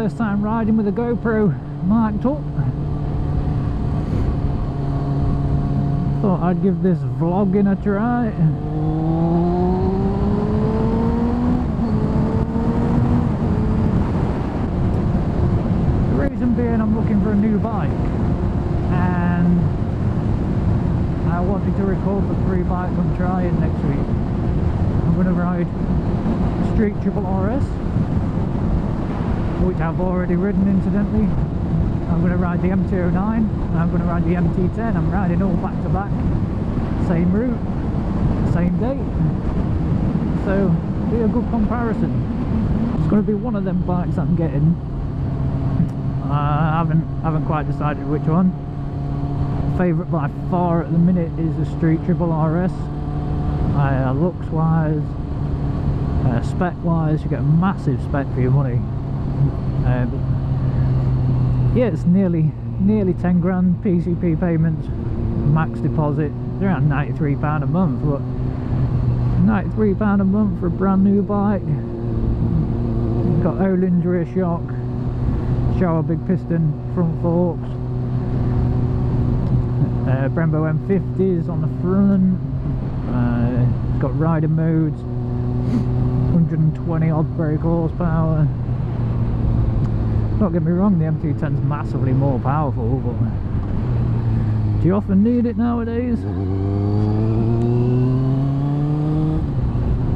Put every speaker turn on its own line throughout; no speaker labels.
first time riding with a GoPro marked up. Thought I'd give this vlogging a try. The reason being, I'm looking for a new bike, and I wanted to record the 3 bikes I'm trying next week. I'm going to ride Street Triple RS, which I've already ridden incidentally. I'm going to ride the MT-09 and I'm going to ride the MT-10. I'm riding all back to back, same route, same date, so be a good comparison. It's going to be one of them bikes I'm getting. I haven't quite decided which one. Favourite by far at the minute is the Street Triple RS. Looks wise, spec wise, you get a massive spec for your money. Yeah, it's nearly 10 grand PCP payments, max deposit. It's around £93 a month, but £93 a month for a brand new bike. You've got Öhlins rear shock, Showa big piston front forks, Brembo M50s on the front. It's got rider modes, 120 odd brake horsepower. Don't get me wrong, the MT-10's massively more powerful, but do you often need it nowadays?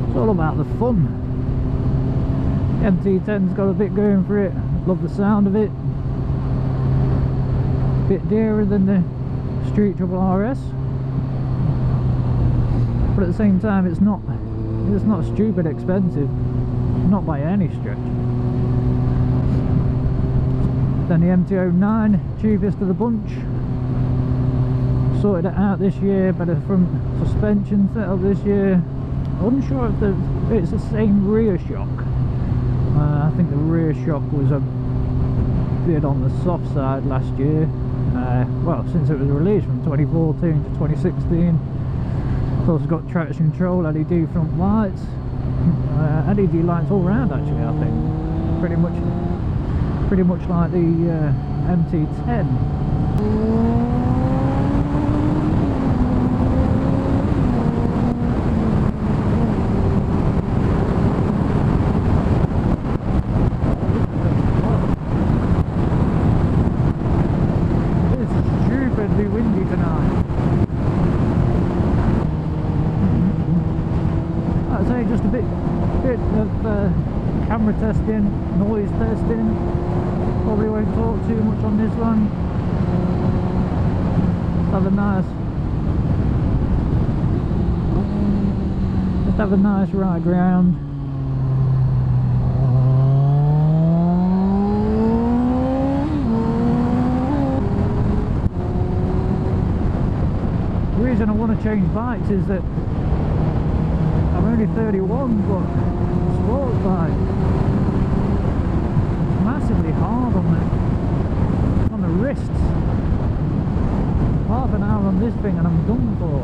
It's all about the fun. The MT-10's got a bit going for it. Love the sound of it. Bit dearer than the Street Triple RS, but at the same time it's not stupid expensive, not by any stretch. Then the MT-09, cheapest of the bunch. Sorted it out this year, better front suspension setup this year. Unsure if it's the same rear shock. I think the rear shock was a bit on the soft side last year. Well, since it was released from 2014 to 2016. It's also got traction control, LED front lights, LED lights all round actually, I think. Pretty much like the MT-10. It's stupidly windy tonight. I'd say just a bit of camera testing, noise testing. Probably won't talk too much on this one. Just have a nice ride round. The reason I want to change bikes is that I'm only 31, but sports bike, massively hard on the wrists. Half an hour on this thing and I'm done for.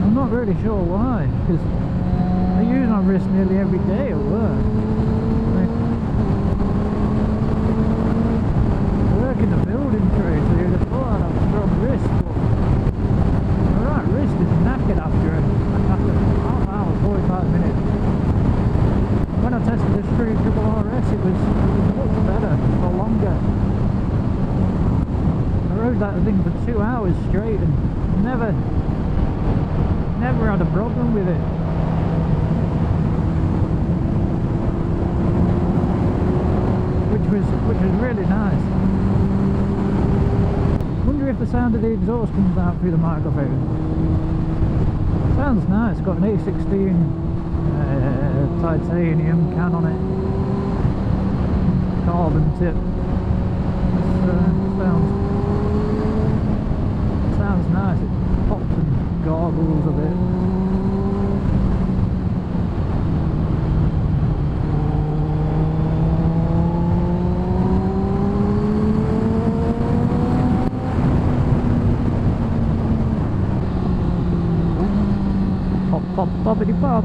I'm not really sure why, because I use my wrist nearly every day at work. I work in the building trade, so you'd have thought I'd have a strong wrist, but my right wrist is knackered after half an hour, 45 minutes. When I tested the Street Triple RS, it was much better for longer. I rode that thing for 2 hours straight and never had a problem with it. Which was really nice. Wonder if the sound of the exhaust comes out through the microphone. Sounds nice. Got an A16 titanium can on it, carbon tip. Sounds nice. It pops and gargles a bit. Bobbity bob.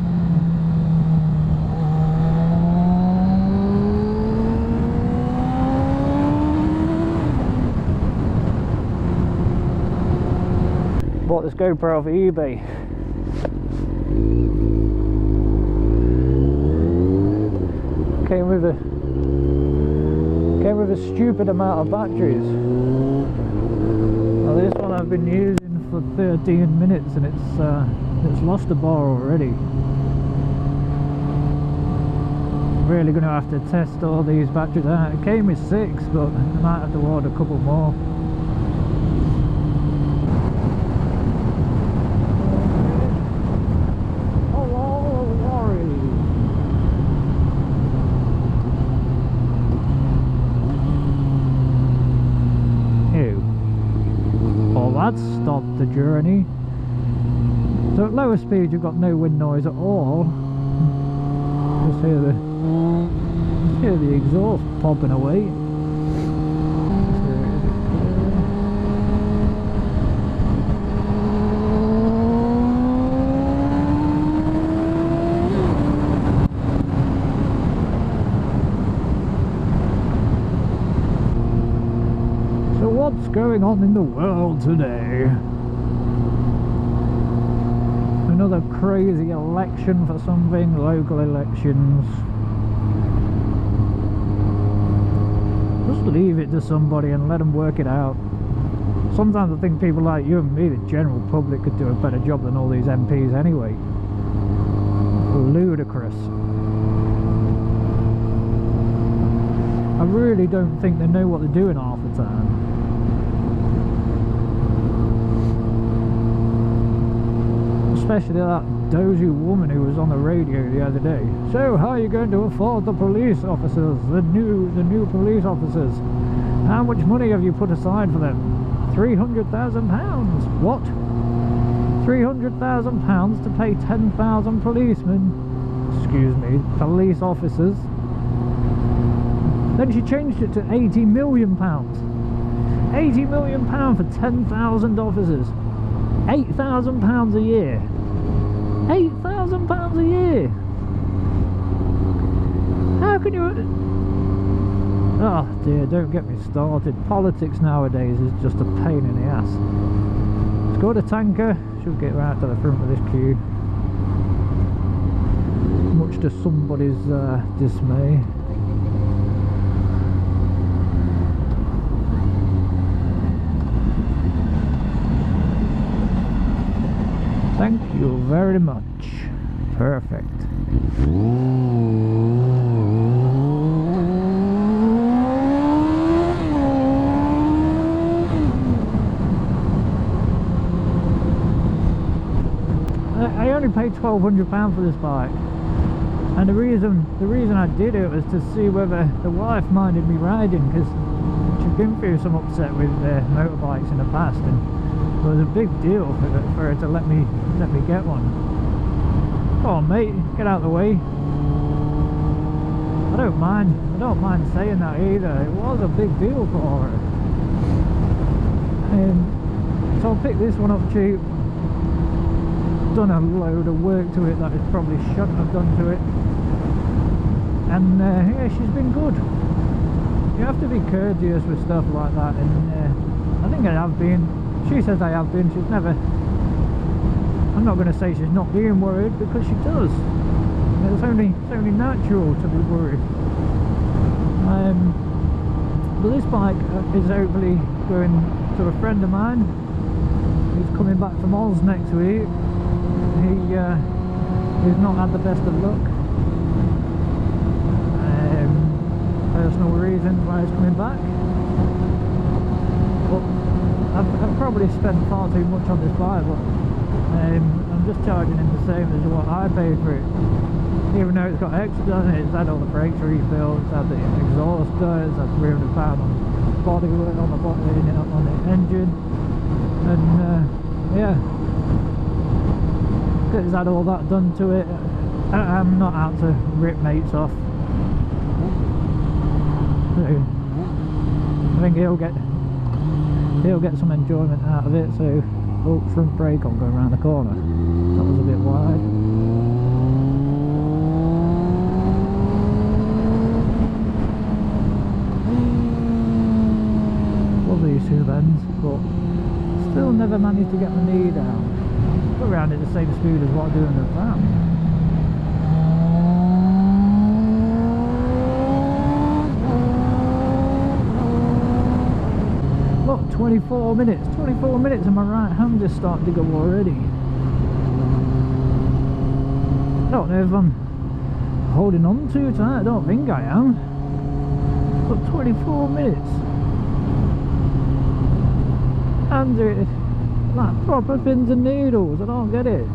Bought this GoPro off eBay. Came with a stupid amount of batteries. Now this one I've been using for 13 minutes and it's lost a bar already. Really going to have to test all these batteries out. It came with 6, but I might have to order a couple more. That stopped the journey. So at lower speed you've got no wind noise at all. Just hear the exhaust popping away. What's going on in the world today? Another crazy election for something, local elections. Just leave it to somebody and let them work it out. Sometimes I think people like you and me, the general public, could do a better job than all these MPs anyway. Ludicrous. I really don't think they know what they're doing half the time. Especially that dozy woman who was on the radio the other day. So how are you going to afford the police officers, the new police officers? How much money have you put aside for them? £300,000. What? £300,000 to pay 10,000 policemen? Excuse me, police officers. Then she changed it to £80 million. £80 million for 10,000 officers. £8,000 a year. £8,000 a year. How can you... Oh dear, don't get me started. Politics nowadays is just a pain in the ass. Let's go to tanker. Should get right to the front of this queue. Much to somebody's dismay. Thank you very much. Perfect. I only paid £1,200 for this bike, and the reason I did it was to see whether the wife minded me riding, because she'd been through some upset with motorbikes in the past, and it was a big deal for her to let me get one. Come on, mate, get out of the way. I don't mind saying that either. It was a big deal for her. So I picked this one up cheap. Done a load of work to it that I probably shouldn't have done to it. And yeah, she's been good. You have to be courteous with stuff like that, and I think I have been. She says I have been. She's never... I'm not going to say she's not being worried, because she does. It's only natural to be worried. But this bike is hopefully going to a friend of mine who's coming back from Oz next week. He's not had the best of luck. Personal reasons why he's coming back. But I've probably spent far too much on this bike, but I'm just charging him the same as what I paid for it. Even though it's got extra on it, it's had all the brakes refilled, it's had the exhaust done, it's had £300 on bodywork on the body, on the engine, and yeah, it's had all that done to it. I'm not out to rip mates off, so I think he'll get some enjoyment out of it. So, oh, front brake, I'm going around the corner. That was a bit wide. managed to get my knee down. Go around at the same speed as what I do in the van. Look, 24 minutes. 24 minutes and my right hand just started to go already. I don't know if I'm holding on too tight. I don't think I am. But 24 minutes. And it's like proper pins and needles. I don't get it.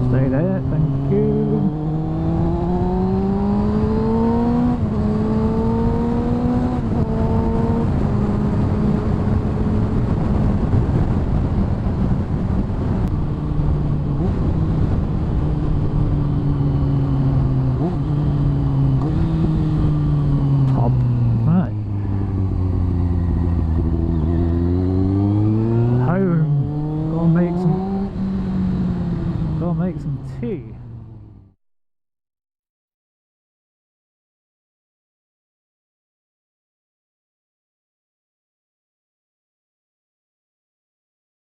Stay there, thank you.